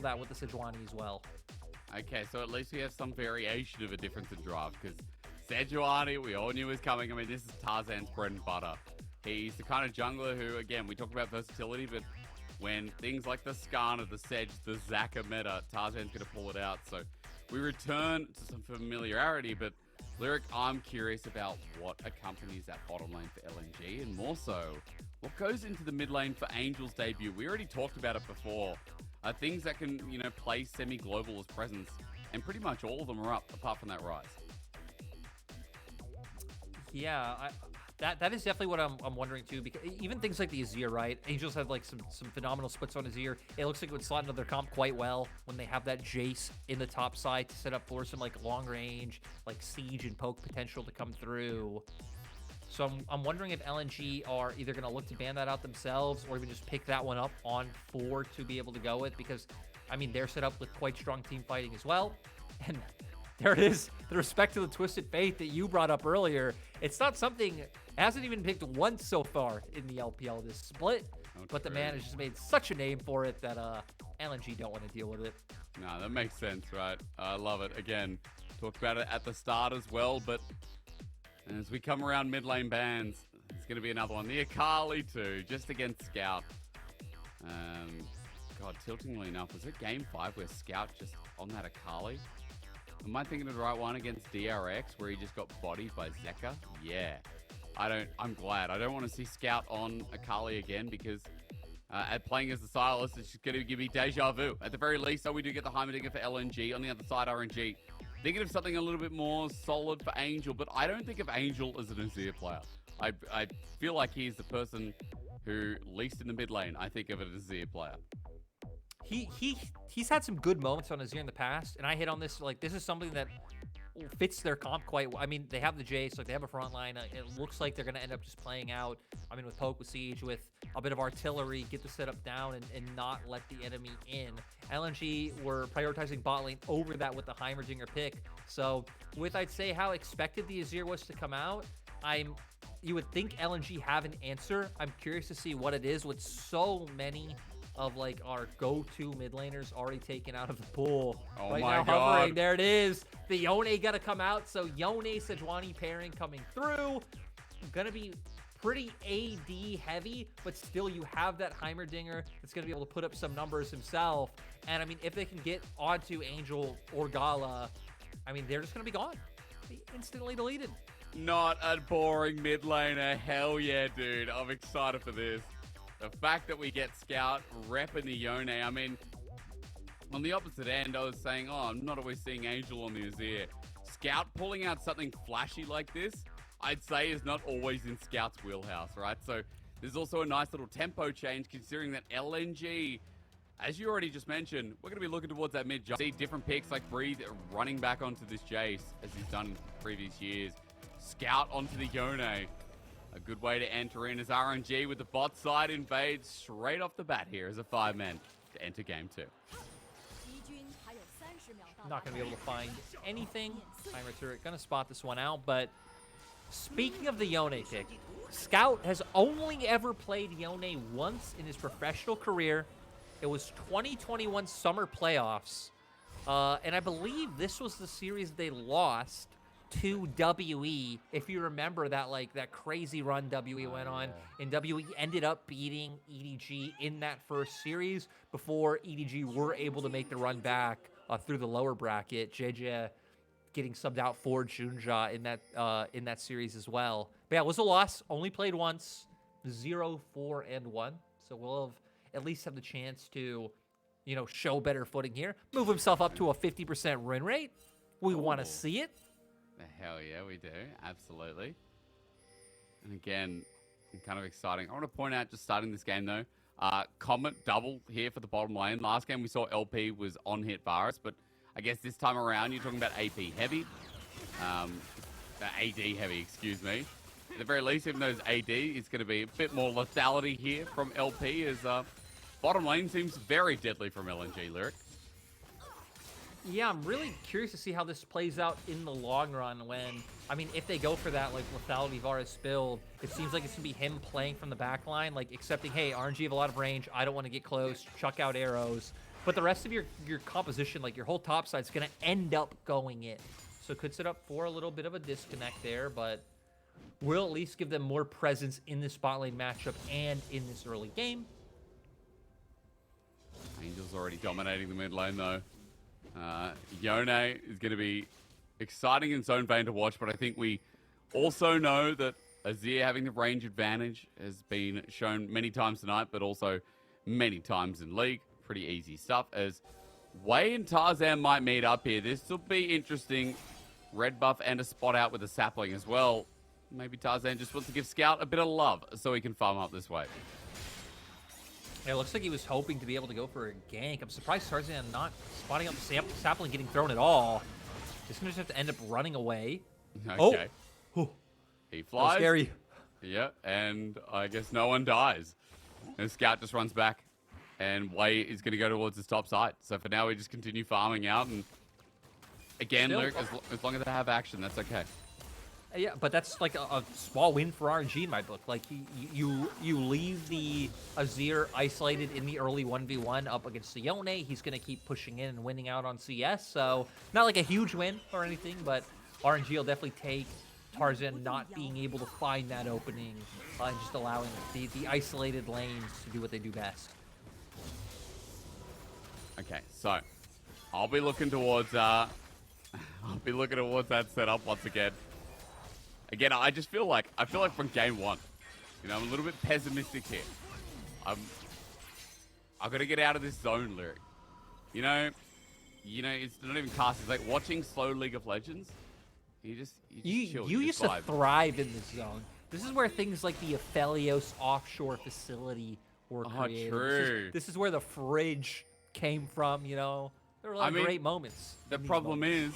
of that with the Sejuani as well. Okay, so at least we have some variation of a difference in draft, because Sejuani, we all knew was coming. I mean, this is Tarzan's bread and butter. He's the kind of jungler who, again, we talk about versatility, but when things like the Skarner, the Sedge, the Zaka meta, Tarzan's going to pull it out. So we return to some familiarity, but Lyric, I'm curious about what accompanies that bottom lane for LNG, and more so, what goes into the mid lane for Angel's debut. We already talked about it before. Things that can, you know, play semi-global as presence, and pretty much all of them are up, apart from that Rise. Yeah, that is definitely what I'm wondering too, because even things like the Azir, right? Angels have like some phenomenal splits on Azir. It looks like it would slot into their comp quite well when they have that Jayce in the top side to set up for some like long range, like siege and poke potential to come through. So I'm wondering if LNG are either going to look to ban that out themselves or even just pick that one up on 4 to be able to go with, because, I mean, they're set up with quite strong team fighting as well. And there it is, the respect to the Twisted Faith that you brought up earlier. It's not something, it hasn't even picked once so far in the LPL this split, but the man has just made such a name for it that LNG don't want to deal with it. No, that makes sense, right? I love it. Again, talked about it at the start as well, but as we come around mid lane bans, it's going to be another one. The Akali too, just against Scout. God, tiltingly enough, was it game 5 where Scout just on that Akali? Am I thinking of the right one against DRX where he just got bodied by Zika? Yeah. I'm glad. I don't want to see Scout on Akali again, because at playing as the Silas, it's just going to give me deja vu. At the very least, so we do get the Heimderdinger for LNG. On the other side, RNG. Thinking of something a little bit more solid for Angel, but I don't think of Angel as an Azir player. I feel like he's the person who, least in the mid lane, I think of it as an Azir player. He's had some good moments on Azir in the past, and I hit on this, like, this is something that fits their comp quite well. I mean, they have the Jayce, like they have a front line. It looks like they're going to end up just playing out, I mean, with poke, with siege, with a bit of artillery, get the setup down and not let the enemy in. LNG were prioritizing bot lane over that with the Heimderdinger pick. So with, I'd say, how expected the Azir was to come out, you would think LNG have an answer. I'm curious to see what it is with so many of like our go-to mid laners already taken out of the pool. Oh right my now, God. hovering, there it is. The Yone got to come out, so Yone Sejuani pairing coming through. Gonna be pretty AD heavy, but still you have that Heimderdinger that's gonna be able to put up some numbers himself. And I mean, if they can get onto Angel or Gala, I mean, they're just gonna be gone. Be instantly deleted. Not a boring mid laner. Hell yeah, dude. I'm excited for this. The fact that we get Scout repping the Yone, I mean, on the opposite end, I was saying, oh, I'm not always seeing Angel on the Azir. Scout pulling out something flashy like this, I'd say is not always in Scout's wheelhouse, right? So there's also a nice little tempo change considering that LNG, as you already just mentioned, we're going to be looking towards that mid. See different picks like Breathe running back onto this Jayce as he's done in previous years. Scout onto the Yone. A good way to enter in as RNG with the bot side invade straight off the bat here as a 5-man to enter game 2. Not going to be able to find anything. Timer going to spot this one out, but speaking of the Yone pick, Scout has only ever played Yone once in his professional career. It was 2021 Summer Playoffs, and I believe this was the series they lost to WE. If you remember that, like that crazy run WE went on, and WE ended up beating EDG in that first series before EDG were able to make the run back through the lower bracket. JJ getting subbed out for Junja in that series as well. But yeah, it was a loss. Only played once. 0-4-1. So we'll at least have the chance to, you know, show better footing here. Move himself up to a 50% win rate. We want to see it. Hell yeah, we do. Absolutely. And again, kind of exciting. I want to point out, just starting this game though, Comet double here for the bottom lane. Last game we saw LP was on hit Varus, but I guess this time around you're talking about AP heavy. AD heavy, excuse me. At the very least, even though it's AD, it's going to be a bit more lethality here from LP as bottom lane seems very deadly from LNG, Lyric. Yeah, I'm really curious to see how this plays out in the long run when, I mean, if they go for that, like, lethality Varus build, it seems like it's going to be him playing from the back line, like, accepting, hey, RNG have a lot of range, I don't want to get close, chuck out arrows. but the rest of your composition, like your whole top side, is going to end up going in. So it could set up for a little bit of a disconnect there, but will at least give them more presence in the spot lane matchup and in this early game. Angel's already dominating the mid lane, though. Yone is going to be exciting in its own vein to watch, but I think we also know that Azir having the range advantage has been shown many times tonight, but also many times in League. Pretty easy stuff, as Wei and Tarzan might meet up here. This will be interesting. Red buff and a spot out with a sapling as well. Maybe Tarzan just wants to give Scout a bit of love so he can farm up this way. Yeah, it looks like he was hoping to be able to go for a gank. I'm surprised Tarzan not spotting up the sapling getting thrown at all. He's going to just have to end up running away. Okay. Oh. He flies. Scary. Yeah, and I guess no one dies. And Scout just runs back. And Wei is going to go towards his top side. So for now, we just continue farming out. And again, Lyric, as long as they have action, that's okay. Yeah, but that's like a small win for RNG in my book. Like, you leave the Azir isolated in the early 1v1 up against the Yone. He's going to keep pushing in and winning out on CS. So not like a huge win or anything, but RNG will definitely take Tarzan not being able to find that opening and just allowing the isolated lanes to do what they do best. Okay, so I'll be looking towards that setup once again. Again, I feel like from game one, you know, I'm a little bit pessimistic here. I've got to get out of this zone, Lyric. You know, it's not even cast. It's like watching slow League of Legends. You just chill, you just used vibe. to thrive in this zone. This is where things like the Aphelios offshore facility were created. True. This is where the fridge came from, you know. There were a lot of great moments. The problem is,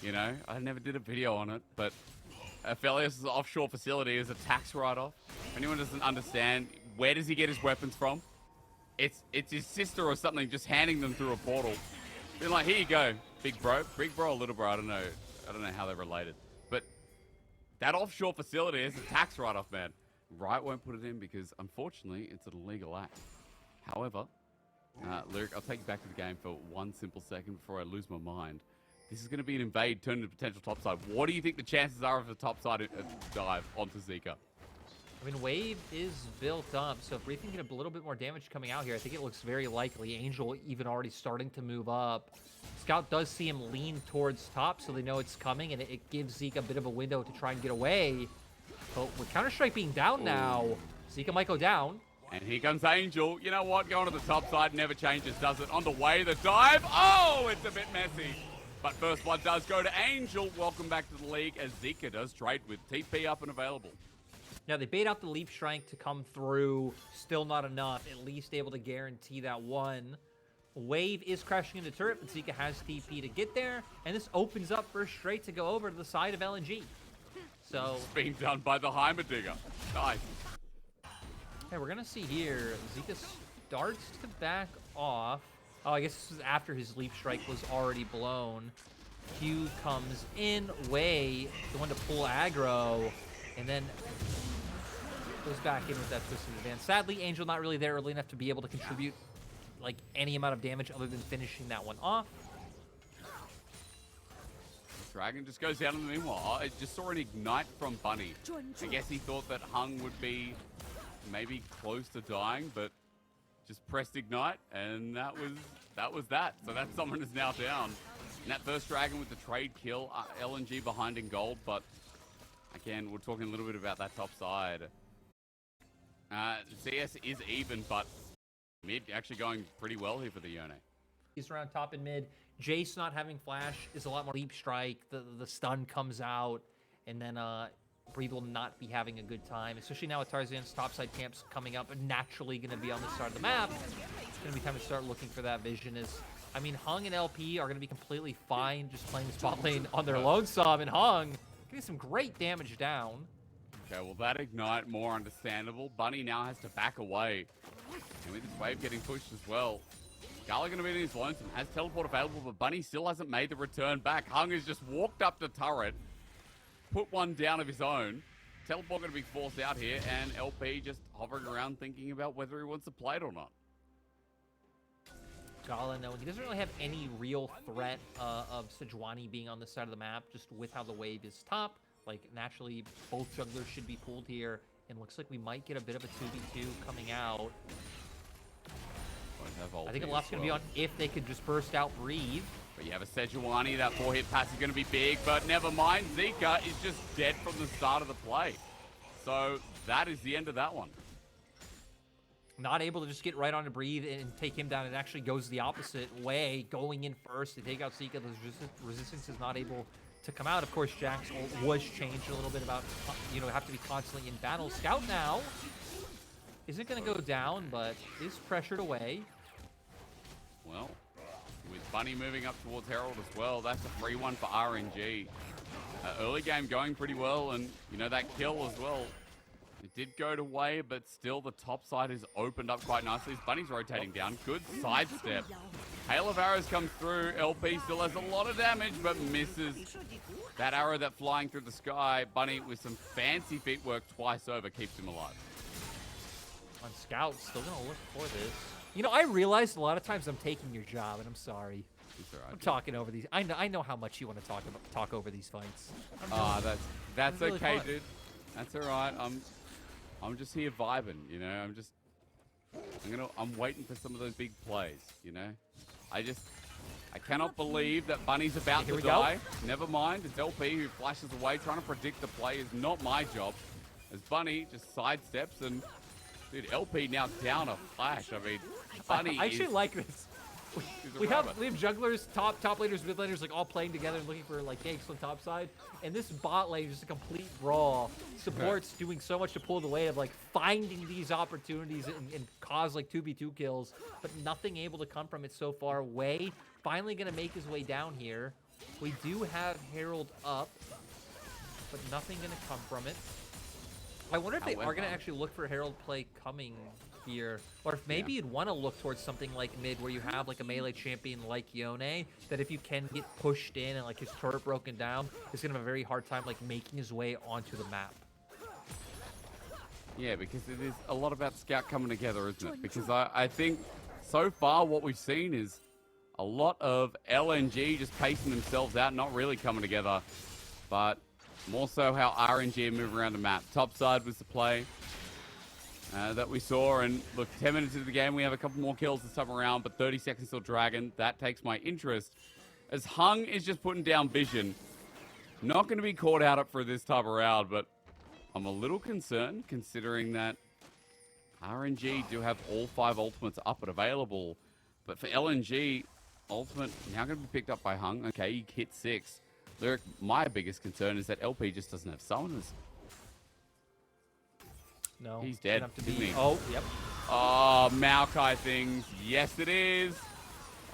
you know, I never did a video on it, but Aphelios' offshore facility is a tax write-off. If anyone doesn't understand, where does he get his weapons from? It's his sister or something just handing them through a portal. Being like, here you go, big bro or little bro, I don't know how they're related. But that offshore facility is a tax write-off, man. Riot won't put it in because, unfortunately, it's an illegal act. However, Lyric, I'll take you back to the game for one simple second before I lose my mind. This is going to be an invade turned into potential topside. What do you think the chances are of a topside dive onto Zika? I mean, Wave is built up, so if we can get a little bit more damage coming out here, I think it looks very likely. Angel even already starting to move up. Scout does see him lean towards top, so they know it's coming, and it gives Zika a bit of a window to try and get away. But with Counter-Strike being down now, Zika might go down. And here comes Angel. You know what? Going to the top side never changes, does it? On the way, the dive. Oh, it's a bit messy. But first blood does go to Angel. Welcome back to the league as Zika does trade with TP up and available. Now, they bait out the Leaf Strike to come through. Still not enough. At least able to guarantee that one. Wave is crashing into turret, but Zika has TP to get there. And this opens up for Straight to go over to the side of LNG. So it's being done by the Heimderdinger. Nice. Okay, we're going to see here. Zika starts to back off. Oh, I guess this is after his Leaf Strike was already blown. Q comes in. Wei, the one to pull aggro. And then goes back in with that twisted advance. Sadly, Angel not really there early enough to be able to contribute like any amount of damage other than finishing that one off. Dragon just goes down in the meanwhile. I just saw an ignite from Bunny. I guess he thought that Hung would be maybe close to dying, but just pressed ignite, and that was that. So that someone is now down. And that first Dragon with the trade kill, LNG behind in gold, but again, we're talking a little bit about that top side. CS is even, but mid actually going pretty well here for the Yone. He's around top and mid. Jayce not having flash is a lot more Leap Strike. The stun comes out, and then Breathe will not be having a good time, especially now with Tarzan's topside camps coming up and naturally going to be on this side of the map. It's going to be time to start looking for that vision. I mean, Hung and LP are going to be completely fine just playing the spot lane on their lonesome, and Hung getting some great damage down. Okay, well, that ignite, more understandable. Bunny now has to back away. And with this wave getting pushed as well, Gala going to be in his lonesome, has teleport available, but Bunny still hasn't made the return back. Hung has just walked up the turret, put one down of his own. Teleport going to be forced out here, and LP just hovering around thinking about whether he wants to play it or not. Gala knowing he doesn't really have any real threat of Sejuani being on this side of the map, just with how the wave is top. Like, naturally, both jugglers should be pulled here, and looks like we might get a bit of a 2v2 coming out. I think a lot's going to be on if they could just burst out Breathe. But you have a Sejuani, that 4-hit pass is going to be big, but never mind, Zika is just dead from the start of the play. So that is the end of that one. Not able to just get right on to Breathe and take him down. It actually goes the opposite way, going in first to take out Zika. The resistance is not able to come out. Of course, Jack's ult was changed a little bit about, you know, have to be constantly in battle. Scout now isn't going to go down, but is pressured away. Well, with Bunny moving up towards Herald as well, that's a free one for RNG. Early game going pretty well, and, you know, that kill as well. It did go to way, but still the top side has opened up quite nicely. Bunny's rotating down. Good sidestep. Hail of arrows comes through. LP still has a lot of damage, but misses. That arrow that flying through the sky, Bunny with some fancy feet work twice over keeps him alive. On Scout, still going to look for this. You know, I realized a lot of times I'm taking your job, and I'm sorry. It's all right, I'm talking over these. I know how much you want to talk over these fights. That's really okay, fun. dude. That's all right. I'm just here vibing, you know. I'm waiting for some of those big plays, you know. I cannot believe that Bunny's about to die. Never mind, it's LP who flashes away. Trying to predict the play is not my job. As Bunny just sidesteps and, dude, LP now down a flash. I mean, Bunny I actually like this. We have jugglers, top laners, mid laners, like all playing together and looking for like ganks on top side. And this bot lane is just a complete brawl. Support's doing so much to pull the weight of like finding these opportunities and cause like 2v2 kills, but nothing able to come from it so far. Way finally gonna make his way down here. We do have Herald up, but nothing gonna come from it. I wonder if they are gonna actually look for Herald play coming here, or if maybe you'd want to look towards something like mid where you have like a melee champion like Yone, that if you can get pushed in and like his turret broken down, is gonna have a very hard time like making his way onto the map. Yeah, because it is a lot about Scout coming together, isn't it? Because I think so far what we've seen is a lot of LNG just pacing themselves out, not really coming together, but more so how RNG move around the map. Top side was the play that we saw, and look, 10 minutes into the game, we have a couple more kills this time around, but 30 seconds till Dragon. That takes my interest, as Hung is just putting down vision. Not going to be caught out for this time around, but I'm a little concerned considering that RNG do have all 5 ultimates up and available, but for LNG, ultimate now going to be picked up by Hung. Okay, he hit 6. Lyric, my biggest concern is that LP just doesn't have summoners. No, he's dead. Isn't he? Oh, yep. Oh, Maokai things. Yes, it is.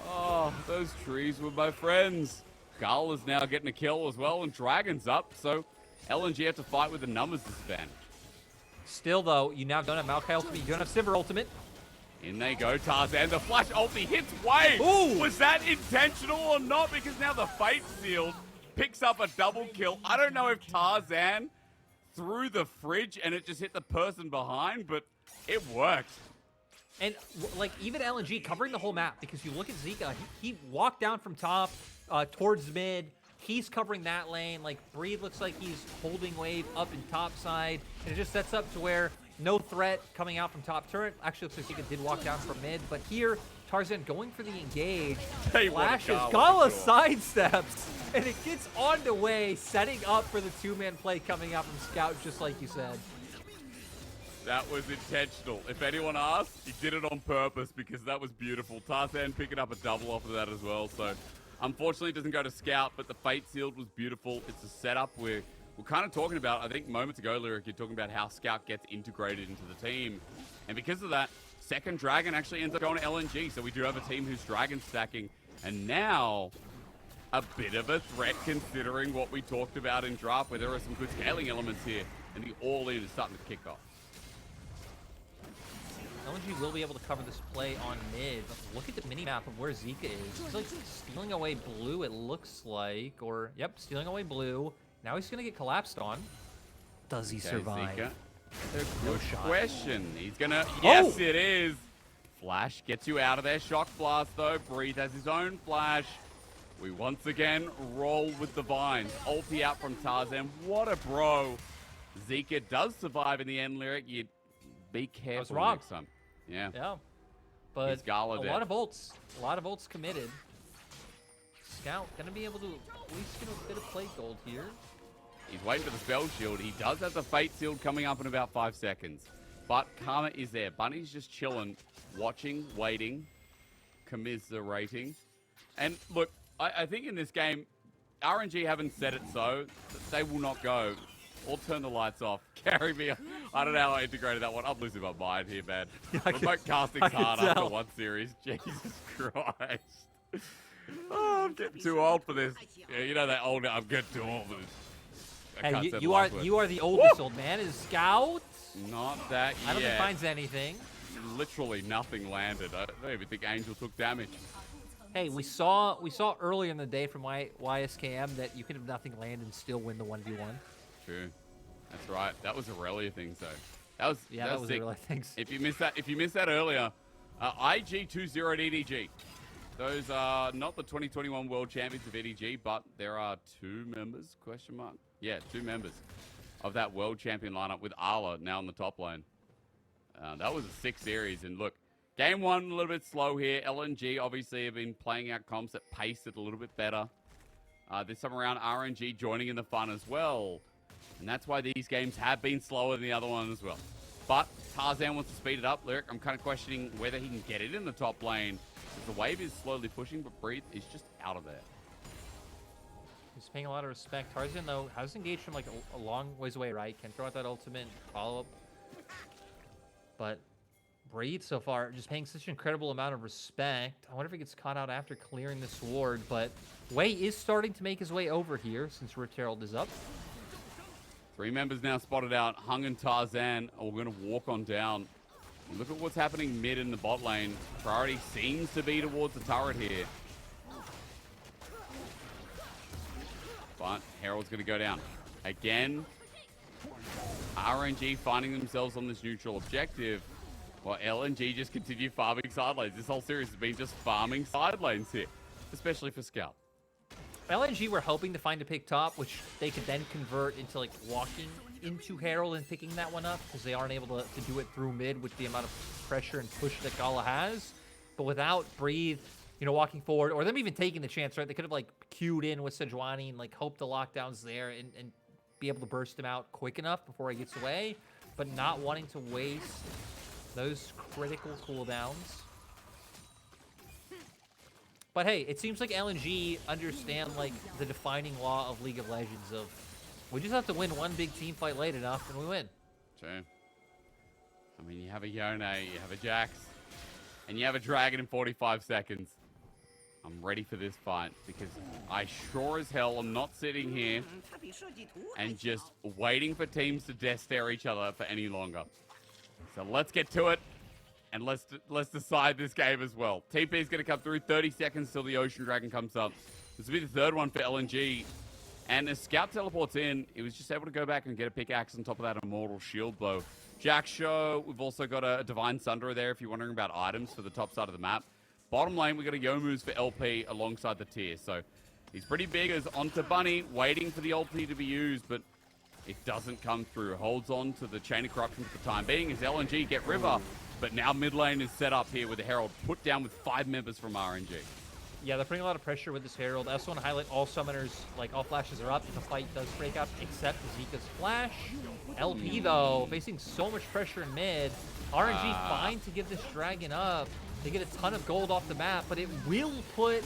Oh, those trees were my friends. Gala is now getting a kill as well, and Dragon's up, so LNG have to fight with the numbers disadvantage. Still, though, you now don't have Maokai ultimate. You don't have Sivir ultimate. In they go, Tarzan. The flash ulti hits Wave. Ooh. Was that intentional or not? Because now the Fate Sealed picks up a double kill. I don't know if Tarzan through the fridge and it just hit the person behind, but it worked. And like even LNG covering the whole map, because you look at Zika, he walked down from top towards mid. He's covering that lane. Like Breathe looks like he's holding wave up in top side, and it just sets up to where no threat coming out from top turret. Actually looks like Zika did walk down from mid, but here Tarzan going for the engage, flashes, Gala sidesteps, and it gets on the way, setting up for the 2-man play coming out from Scout, just like you said. That was intentional. If anyone asked, he did it on purpose because that was beautiful. Tarzan picking up a double off of that as well. So unfortunately it doesn't go to Scout, but the Fate Sealed was beautiful. It's a setup we're kind of talking about. I think moments ago, Lyric, you're talking about how Scout gets integrated into the team. And because of that, second Dragon actually ends up going to LNG. So we do have a team who's Dragon stacking. And now a bit of a threat considering what we talked about in draft, where there are some good scaling elements here. And the all-in is starting to kick off. LNG will be able to cover this play on mid. But look at the mini-map of where Zika is. He's like stealing away blue, it looks like. Or, yep, stealing away blue. Now he's going to get collapsed on. Does he survive? Zika. There's no shot. Question. He's going to... Yes, it is. Flash gets you out of there. Shock Blast, though. Breathe has his own flash. We once again roll with the vines. Ulti out from Tarzan. What a bro. Zika does survive in the end, Lyric. You be careful next time. Yeah. Yeah. But Gala a lot of ults. A lot of ults committed. Scout gonna be able to at least get a bit of plate gold here. He's waiting for the spell shield. He does have the fate shield coming up in about 5 seconds. But Karma is there. Bunny's just chilling, watching, waiting, commiserating. And look, I think in this game, RNG haven't said it so. They will not go. Or turn the lights off. Carry me. I don't know how I integrated that one. I'm losing my mind here, man. Remote casting's hard after one series. Jesus Christ. Oh, I'm getting too old for this. Yeah, you know that old. I'm getting too old for this. Hey, you are the oldest old man. Is Scout? Not that yet. I don't think finds anything. Literally nothing landed. I don't even think Angel took damage. Hey, we saw earlier in the day from YSKM that you could have nothing land and still win the 1v1. True. That's right. That was Aurelia things though. That was sick. Aurelia things. If you missed that earlier, IG20 at EDG. Those are not the 2021 World Champions of EDG, but there are 2 members, question mark? Yeah, 2 members of that World Champion lineup with Arla now in the top lane. That was a sick series, and look, game 1 a little bit slow here. LNG obviously have been playing out comps that paced it a little bit better. This time around, RNG joining in the fun as well. And that's why these games have been slower than the other one as well. But Tarzan wants to speed it up. Lyric, I'm kind of questioning whether he can get it in the top lane. Because the wave is slowly pushing, but Breathe is just out of there. He's paying a lot of respect. Tarzan, though, has engaged from like a long ways away, right? Can throw out that ultimate follow-up. But Breathe so far just paying such an incredible amount of respect. I wonder if he gets caught out after clearing this ward. But Wei is starting to make his way over here since Rift Herald is up. 3 members now spotted out. Hung and Tarzan are going to walk on down. And look at what's happening mid in the bot lane. Priority seems to be towards the turret here. But Herald's going to go down. Again, RNG finding themselves on this neutral objective. While LNG just continue farming side lanes. This whole series has been just farming side lanes here. Especially for Scout. LNG were hoping to find a pick top, which they could then convert into like walking into Herald and picking that one up because they aren't able to do it through mid with the amount of pressure and push that Gala has. But without Breathe, you know, walking forward, or them even taking the chance, right? They could have like queued in with Sejuani and like hoped the lockdown's there and be able to burst him out quick enough before he gets away, but not wanting to waste those critical cooldowns. But hey, it seems like LNG understand like the defining law of League of Legends of we just have to win one big team fight late enough and we win. True. I mean, you have a Yone, you have a Jax, and you have a Dragon in 45 seconds. I'm ready for this fight because I sure as hell am not sitting here and just waiting for teams to death stare each other for any longer. So let's get to it. And let's decide this game as well. TP is going to come through. 30 seconds till the Ocean Dragon comes up. This will be the 3rd one for LNG. And as Scout teleports in, he was just able to go back and get a pickaxe on top of that Immortal Shield blow. Jack Show, we've also got a Divine Sunderer there if you're wondering about items for the top side of the map. Bottom lane, we've got a Youmuu's for LP alongside the tier. So he's pretty big as onto Bunny, waiting for the ulti to be used, but it doesn't come through. Holds on to the Chain of Corruption for the time being as LNG get River. But now mid lane is set up here with the Herald put down with 5 members from RNG. Yeah, they're putting a lot of pressure with this Herald. I also want to highlight all summoners, like all flashes are up if a fight does break out, except Zika's flash. LP though, facing so much pressure in mid. RNG fine to give this dragon up. They get a ton of gold off the map, but it will put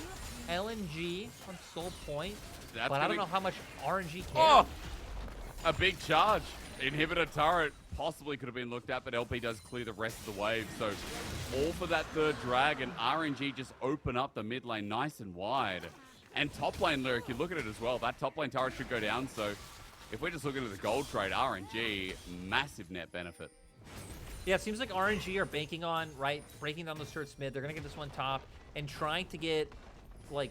LNG on soul point. But I don't know how much RNG cares. Oh! A big charge. Inhibitor turret possibly could have been looked at, but LP does clear the rest of the wave. So all for that 3rd dragon. RNG just open up the mid lane nice and wide. And top lane, Lyric, you look at it as well. That top lane turret should go down. So if we're just looking at the gold trade, RNG, massive net benefit. Yeah, it seems like RNG are banking on, right, breaking down the turrets mid. They're going to get this one top and trying to get, like,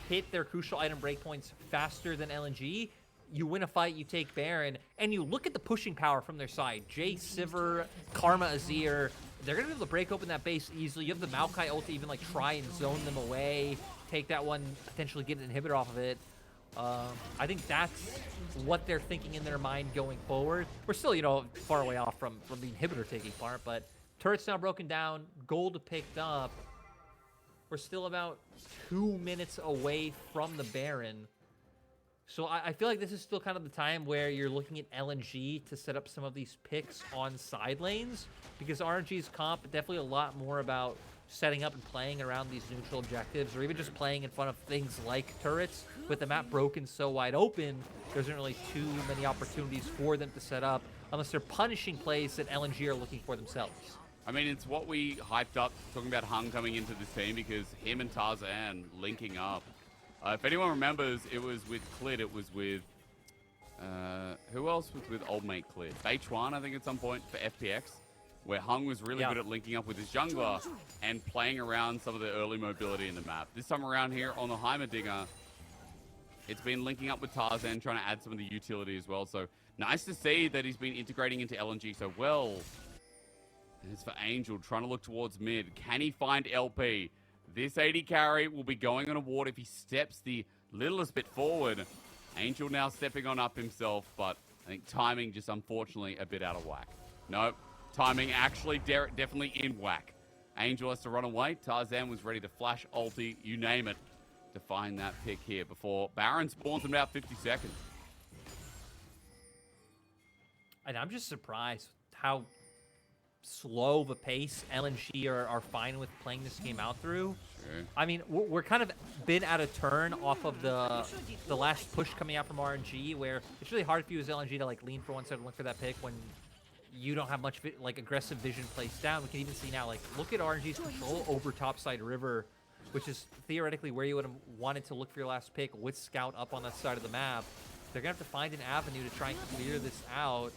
hit their crucial item breakpoints faster than LNG. You win a fight, you take Baron, and you look at the pushing power from their side. Jayce, Sivir, Karma, Azir, they're going to be able to break open that base easily. You have the Maokai ult to even like try and zone them away, take that one, potentially get an inhibitor off of it. I think that's what they're thinking in their mind going forward. We're still, you know, far away off from the inhibitor taking part, but turret's now broken down, gold picked up. We're still about 2 minutes away from the Baron. So I feel like this is still kind of the time where you're looking at LNG to set up some of these picks on side lanes, because RNG's comp definitely a lot more about setting up and playing around these neutral objectives, or even just playing in front of things like turrets. With the map broken so wide open, there isn't really too many opportunities for them to set up unless they're punishing plays that LNG are looking for themselves. I mean, it's what we hyped up talking about Hung coming into this team, because him and Tarzan linking up. If anyone remembers, it was with Clit, it was with... who else was with old mate Clit? Sejuani, I think, at some point for FPX, where Hung was really good at linking up with his jungler and playing around some of the early mobility in the map. This time around here on the Heimderdinger, it's been linking up with Tarzan, trying to add some of the utility as well. So nice to see that he's been integrating into LNG so well. And it's for Angel, trying to look towards mid. Can he find LP? This AD carry will be going on a ward if he steps the littlest bit forward. Angel now stepping on up himself, but I think timing just unfortunately a bit out of whack. Nope, timing actually definitely in whack. Angel has to run away. Tarzan was ready to flash ulti, you name it, to find that pick here before Baron spawns in about 50 seconds. And I'm just surprised how slow of a pace LNG are fine with playing this game out through. Sure. I mean, we're kind of been at a turn off of the last push coming out from RNG, where it's really hard for you as LNG to like lean for one side and look for that pick when you don't have much like aggressive vision placed down. We can even see now, like, look at RNG's control over topside river, which is theoretically where you would have wanted to look for your last pick with Scout up on that side of the map. They're gonna have to find an avenue to try and clear this out.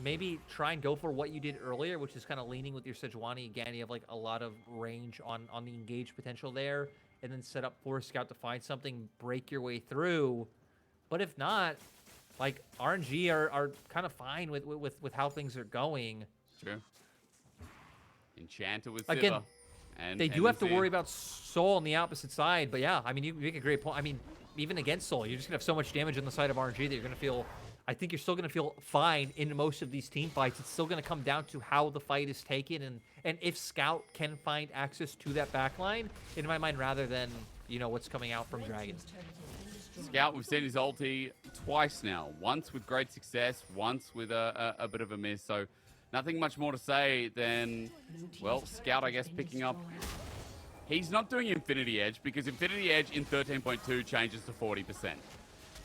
Maybe try and go for what you did earlier, which is kind of leaning with your Sejuani. Again, you have like a lot of range on the engage potential there, and then set up for Scout to find something, break your way through. But if not, like, RNG are kind of fine with how things are going. True. Enchanter with again, Sivir. And they do have to worry about Soul on the opposite side, but yeah, I mean, you make a great point. I mean, even against Soul, you're just gonna have so much damage on the side of RNG that you're gonna feel. I think you're still going to feel fine in most of these team fights. It's still going to come down to how the fight is taken and if Scout can find access to that backline, in my mind, rather than, you know, what's coming out from Dragon. Scout, we've seen his ulti twice now. Once with great success, once with a bit of a miss. So nothing much more to say than, well, Scout, I guess, picking up. He's not doing Infinity Edge, because Infinity Edge in 13.2 changes to 40%.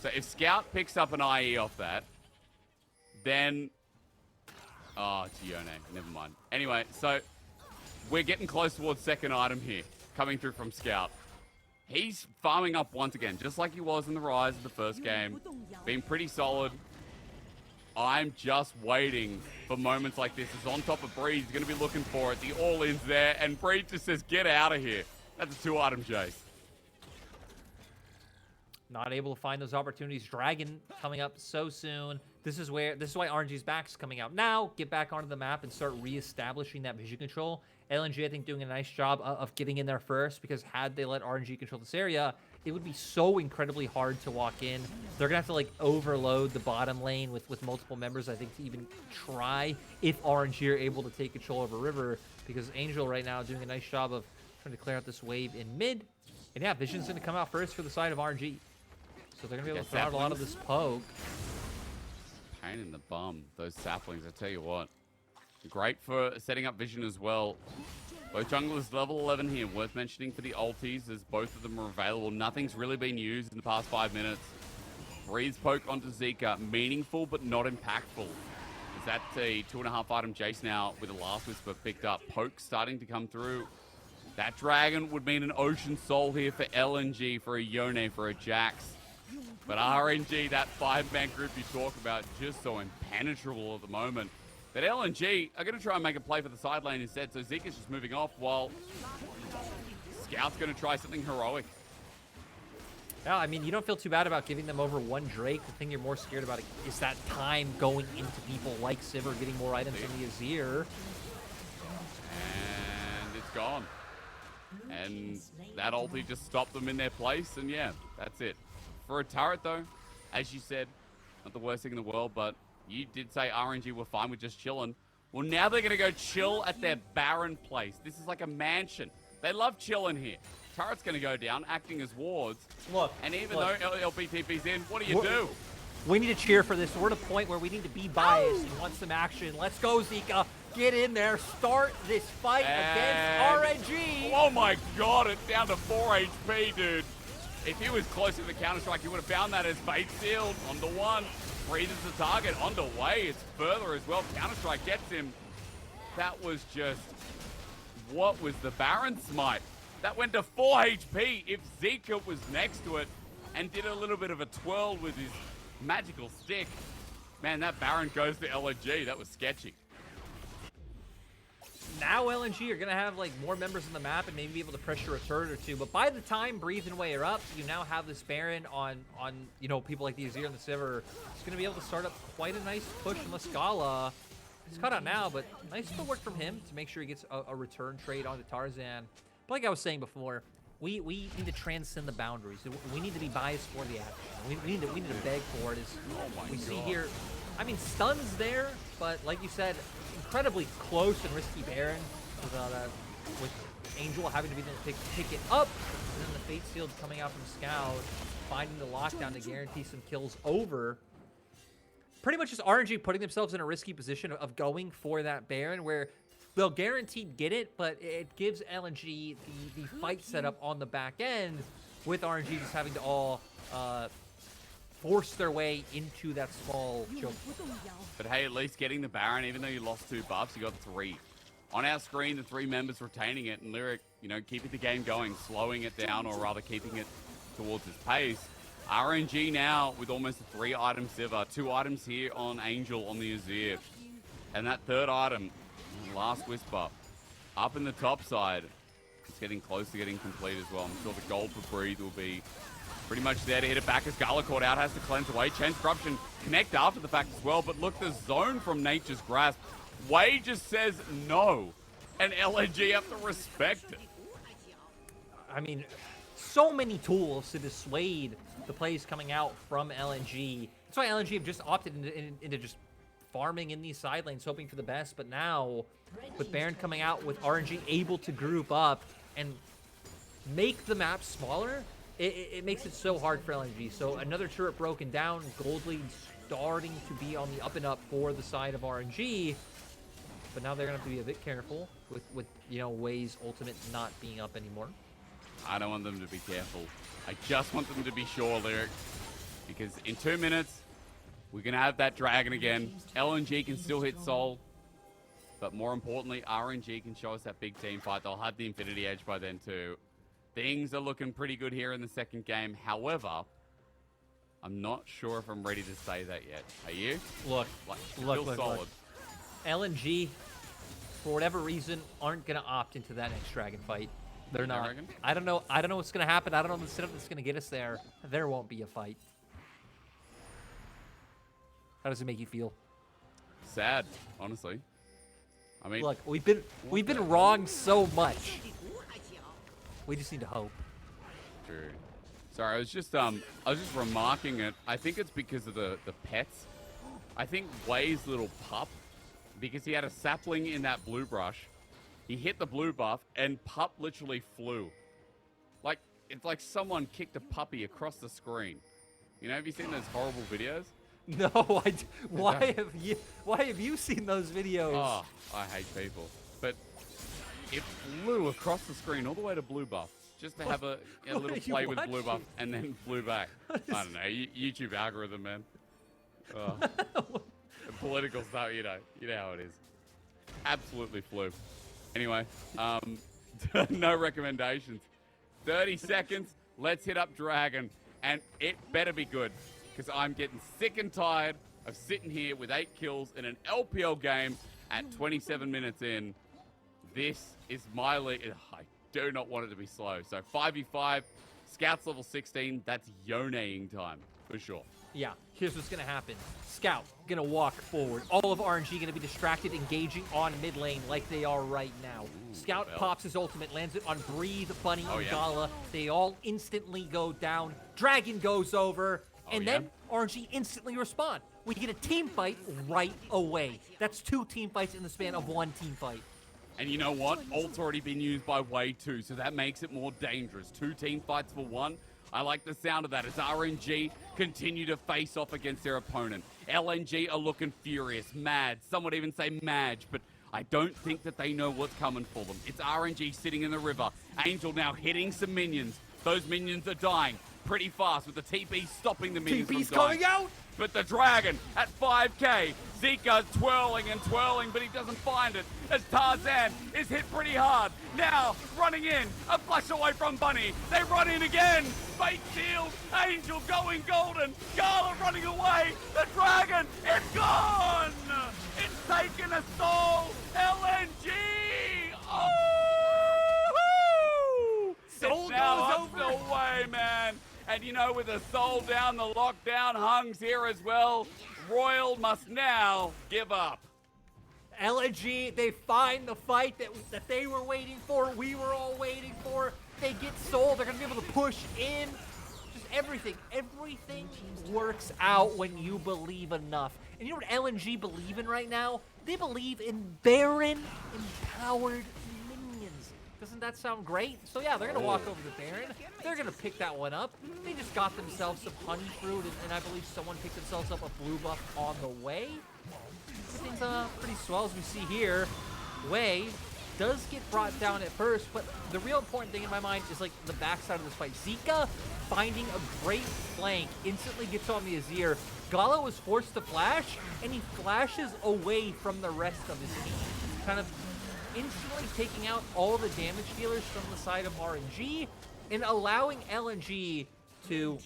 So if Scout picks up an IE off that, then... Oh, it's Yone. Never mind. Anyway, so we're getting close towards second item here, coming through from Scout. He's farming up once again, just like he was in the Rise of the first game. Been pretty solid. I'm just waiting for moments like this. He's on top of Breeze. He's going to be looking for it. The all-in's there, and Breeze just says, get out of here. That's a 2-item Jayce. Not able to find those opportunities. Dragon coming up so soon. This is why RNG's back's coming out now. Get back onto the map and start reestablishing that vision control. LNG, I think, doing a nice job of getting in there first, because had they let RNG control this area, it would be so incredibly hard to walk in. They're gonna have to like overload the bottom lane with multiple members, I think, to even try if RNG are able to take control over river, because Angel right now doing a nice job of trying to clear out this wave in mid. And yeah, Vision's gonna come out first for the side of RNG. So they're going to be able to throw out a lot of this poke. Pain in the bum, those saplings, I tell you what. Great for setting up Vision as well. Both junglers level 11 here. Worth mentioning for the ultis, as both of them are available. Nothing's really been used in the past 5 minutes. Breeze poke onto Zika. Meaningful, but not impactful. Is that a 2.5-item Jayce now with a Last Whisper picked up? Poke starting to come through. That Dragon would mean an Ocean Soul here for LNG, for a Yone, for a Jax. But RNG, that 5-man group you talk about, just so impenetrable at the moment. But LNG are going to try and make a play for the side lane instead. So Zika's just moving off while Scout's going to try something heroic. Yeah, I mean, you don't feel too bad about giving them over one Drake. The thing you're more scared about is that time going into people like Sivir getting more items than the Azir. gone. And that ulti just stopped them in their place, and yeah, that's it. For a turret, though, as you said, not the worst thing in the world, but you did say RNG were fine with just chilling. Well, now they're going to go chill at their Baron place. This is like a mansion. They love chilling here. Turret's going to go down, acting as wards. Look, and even though LPTP's in, what do you do? We need to cheer for this. We're at a point where we need to be biased and want some action. Let's go, Zika. Get in there. Start this fight against RNG. Oh my god, it's down to 4 HP, dude. If he was closer to the Counter-Strike, he would have found that as bait sealed. Onto one. Freezes the target. Onto way. It's further as well. Counter-Strike gets him. That was just... What was the Baron smite? That went to 4 HP. If Zika was next to it and did a little bit of a twirl with his magical stick, man, that Baron goes to LNG. That was sketchy. Now LNG are going to have like more members on the map and maybe be able to pressure a turret or two. But by the time Breathe and Way are up, you now have this Baron on you know, people like the Azir and the Sivir. It's going to be able to start up quite a nice push unless Gala. He's caught out now, but nice footwork from him to make sure he gets a return trade onto Tarzan. But like I was saying before, we need to transcend the boundaries. We need to be biased for the action. We need to beg for it. As we see here, I mean, stun's there, but like you said, incredibly close and risky Baron with Angel having to be there to pick it up, and then the Fate Shield coming out from Scout, finding the lockdown to guarantee some kills over. Pretty much just RNG putting themselves in a risky position of going for that Baron where they'll guaranteed get it, but it gives LNG the fight setup on the back end with RNG just having to all force their way into that small choke. But hey, at least getting the Baron, even though you lost 2 buffs, you got 3. On our screen, the 3 members retaining it, and Lyric, you know, keeping the game going, slowing it down, or rather keeping it towards its pace. RNG now with almost a 3-item Sivir, 2 items here on Angel on the Azir. And that 3rd item, Last Whisper, up in the top side. It's getting close to getting complete as well. I'm sure the gold for Breathe will be pretty much there to hit it back as Gala caught out, has to cleanse away. Chance Corruption connect after the fact as well, but look, the zone from Nature's Grasp. Way just says no, and LNG have to respect it. I mean, so many tools to dissuade the plays coming out from LNG. That's why LNG have just opted into just farming in these side lanes, hoping for the best. But now, with Baron coming out, with RNG able to group up and make the map smaller, it makes it so hard for LNG. So another turret broken down, gold lead starting to be on the up and up for the side of RNG. But now they're going to have to be a bit careful with you know, Way's ultimate not being up anymore. I don't want them to be careful. I just want them to be sure, Lyric. Because in 2 minutes, we're going to have that dragon again. LNG can still hit Soul. But more importantly, RNG can show us that big team fight. They'll have the Infinity Edge by then too. Things are looking pretty good here in the second game. However, I'm not sure if I'm ready to say that yet. Are you? Look. Solid. LNG, for whatever reason, aren't going to opt into that next dragon fight. They're not. I don't know what's going to happen. I don't know the setup that's going to get us there. There won't be a fight. How does it make you feel? Sad, honestly. I mean, look, we've been wrong so much. We just need to hope. True. Sorry, I was just remarking it. I think it's because of the pets. I think Way's little pup, because he had a sapling in that blue brush, he hit the blue buff and pup literally flew. Like, it's like someone kicked a puppy across the screen. You know, have you seen those horrible videos? No, why have you seen those videos? Oh, I hate people. But it flew across the screen all the way to blue buff just to have a little play with blue buff and then flew back. I don't know, YouTube algorithm, man. Political stuff, you know how it is. Absolutely flew. Anyway, no recommendations. 30 seconds, let's hit up Dragon, and it better be good. Because I'm getting sick and tired of sitting here with 8 kills in an LPL game at 27 minutes in. This is my league. I do not want it to be slow. So 5v5, Scouts level 16, that's Yone-ing time, for sure. Yeah, here's what's going to happen. Scout going to walk forward. All of RNG going to be distracted, engaging on mid lane like they are right now. Scout pops his ultimate, lands it on Breathe, Bunny, and Gala. They all instantly go down. Dragon goes over, and then RNG instantly respond. We get a team fight right away. That's 2 team fights in the span of 1 team fight. And you know what? Ult's already been used by Way too, so that makes it more dangerous. 2 team fights for 1. I like the sound of that as RNG continue to face off against their opponent. LNG are looking furious, mad. Some would even say madge, but I don't think that they know what's coming for them. It's RNG sitting in the river. Angel now hitting some minions. Those minions are dying pretty fast with the TP stopping the minions TP's from dying. coming out! But the Dragon at 5k. Zika twirling and twirling, but he doesn't find it as Tarzan is hit pretty hard. Now, running in, a flash away from Bunny. They run in again. Fate shield, Angel going golden. Gala running away. The Dragon is gone. It's taken a soul. LNG. Oh! Soul It's now goes up the way, man. And you know, with the soul down, the lockdown hungs here as well. Royal must now give up. LNG, they find the fight that they were waiting for, we were all waiting for. They get soul, they're going to be able to push in. Just everything works out when you believe enough. And you know what LNG believe in right now? They believe in Baron empowered minions. Doesn't that sound great? So yeah, they're going to walk over to Baron. They're going to pick that one up. They just got themselves some honey fruit, and I believe someone picked themselves up a blue buff on the way. Everything's pretty swell as we see here. Way does get brought down at first, but the real important thing in my mind is like the backside of this fight. Zika finding a great flank, instantly gets on the Azir. Gala was forced to flash, and he flashes away from the rest of his team. Kind of instantly taking out all the damage dealers from the side of RNG and allowing LNG to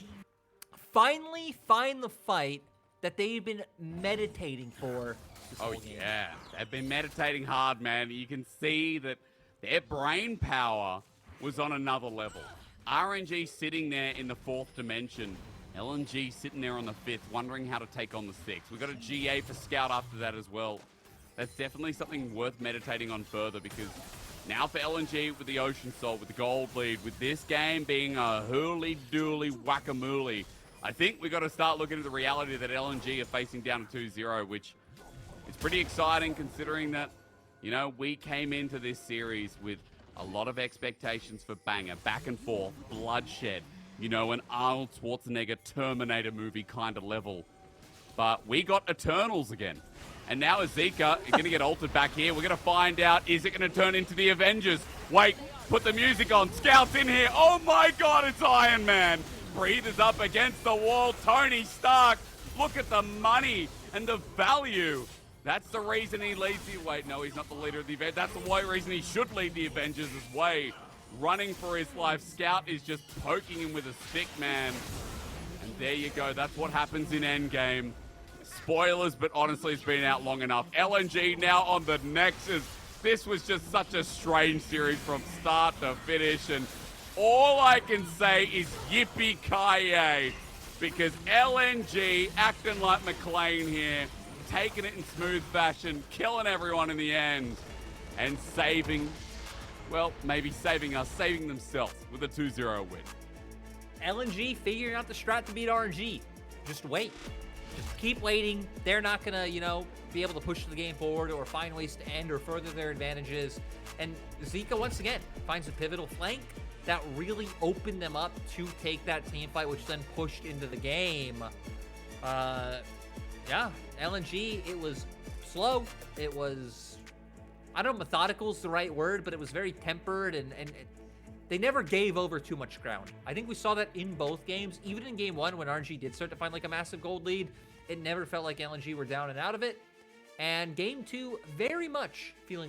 finally find the fight that they've been meditating for this whole game. Yeah, they've been meditating hard, man. You can see that their brain power was on another level. RNG sitting there in the 4th dimension. LNG sitting there on the 5th, wondering how to take on the 6th. We've got a GA for Scout after that as well. That's definitely something worth meditating on further, because now for LNG with the Ocean Salt, with the gold lead, with this game being a hooly-dooly whack-a-mooly, I think we've got to start looking at the reality that LNG are facing down to 2-0, which is pretty exciting considering that, you know, we came into this series with a lot of expectations for banger, back and forth, bloodshed, you know, an Arnold Schwarzenegger Terminator movie kind of level. But we got Eternals again. And now Zika is going to get altered back here. We're going to find out, is it going to turn into the Avengers? Wait, put the music on. Scout's in here. Oh my God, it's Iron Man. Breathe is up against the wall. Tony Stark. Look at the money and the value. That's the reason he leads the... Wait, no, he's not the leader of the event. That's the reason he should lead the Avengers as Way. Running for his life. Scout is just poking him with a stick, man. And there you go. That's what happens in Endgame. Spoilers, but honestly, it's been out long enough. LNG now on the Nexus. This was just such a strange series from start to finish, and all I can say is yippee-ki-yay, because LNG acting like McLean here, taking it in smooth fashion, killing everyone in the end, and saving, well, maybe saving us, saving themselves with a 2-0 win. LNG figuring out the strat to beat RNG. Just wait. Just keep waiting. They're not going to, you know, be able to push the game forward or find ways to end or further their advantages. And Zika, once again, finds a pivotal flank that really opened them up to take that team fight, which then pushed into the game. Yeah, LNG, it was slow. It was, I don't know, methodical is the right word, but it was very tempered, and they never gave over too much ground. I think we saw that in both games. Even in game 1, when RNG did start to find like a massive gold lead, it never felt like LNG were down and out of it. And game 2, very much feeling